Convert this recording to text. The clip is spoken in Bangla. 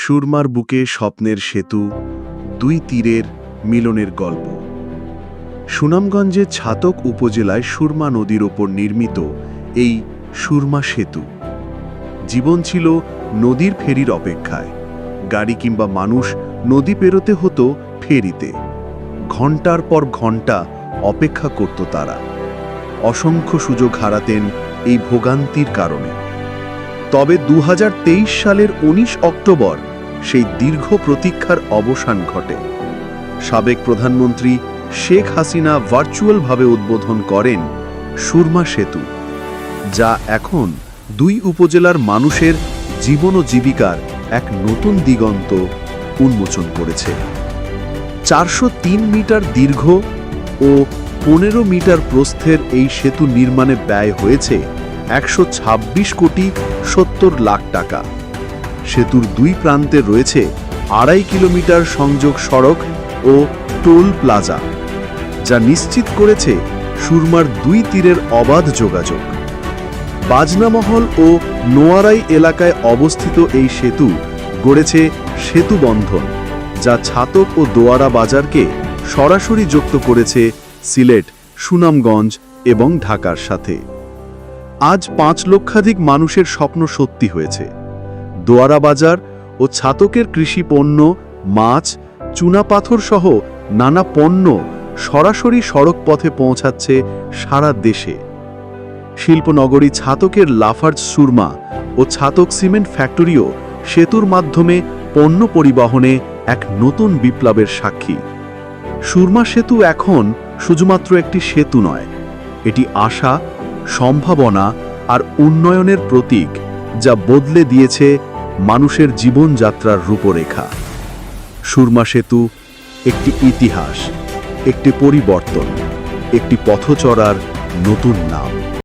সুরমার বুকে স্বপ্নের সেতু, দুই তীরের মিলনের গল্প। সুনামগঞ্জের ছাতক উপজেলায় সুরমা নদীর ওপর নির্মিত এই সুরমা সেতু। জীবন ছিল নদীর ফেরির অপেক্ষায়। গাড়ি কিংবা মানুষ নদী পেরোতে হতো ফেরিতে। ঘন্টার পর ঘন্টা অপেক্ষা করত তারা। অসংখ্য সুযোগ হারাতেন এই ভোগান্তির কারণে। তবে 2023 সালের 19 অক্টোবর সেই দীর্ঘ প্রতীক্ষার অবসান ঘটে। সাবেক প্রধানমন্ত্রী শেখ হাসিনা ভার্চুয়ালভাবে উদ্বোধন করেন সুরমা সেতু, যা এখন দুই উপজেলার মানুষের জীবন ও জীবিকার এক নতুন দিগন্ত উন্মোচন করেছে। 403 মিটার দীর্ঘ ও 15 মিটার প্রস্থের এই সেতু নির্মাণে ব্যয় হয়েছে 126 কোটি 70 লাখ টাকা। সেতুর দুই প্রান্তে রয়েছে 2.5 কিলোমিটার সংযোগ সড়ক ও টোল প্লাজা, যা নিশ্চিত করেছে সুরমার দুই তীরের অবাধ যোগাযোগ। বাজনামহল ও নোয়ারাই এলাকায় অবস্থিত এই সেতু গড়েছে সেতু বন্ধন, যা ছাতক ও দোয়ারা বাজারকে সরাসরি যুক্ত করেছে সিলেট, সুনামগঞ্জ এবং ঢাকার সাথে। আজ 5 লক্ষাধিক মানুষের স্বপ্ন সত্যি হয়েছে। দোয়ারা বাজার ও ছাতকের কৃষি পণ্য, মাছ, চুনাপাথর সহ নানা পণ্য সরাসরি সড়ক পথে পৌঁছাচ্ছে সারা দেশে। শিল্পনগরী ছাতকের লাফার্জ সুরমা ও ছাতক সিমেন্ট ফ্যাক্টরিও সেতুর মাধ্যমে পণ্য পরিবহনে এক নতুন বিপ্লবের সাক্ষী। সুরমা সেতু এখন শুধুমাত্র একটি সেতু নয়, এটি আশা, সম্ভাবনা আর উন্নয়নের প্রতীক, যা বদলে দিয়েছে মানুষের জীবনযাত্রার রূপরেখা। সুরমা সেতু একটি ইতিহাস, একটি পরিবর্তন, একটি পথচলার নতুন নাম।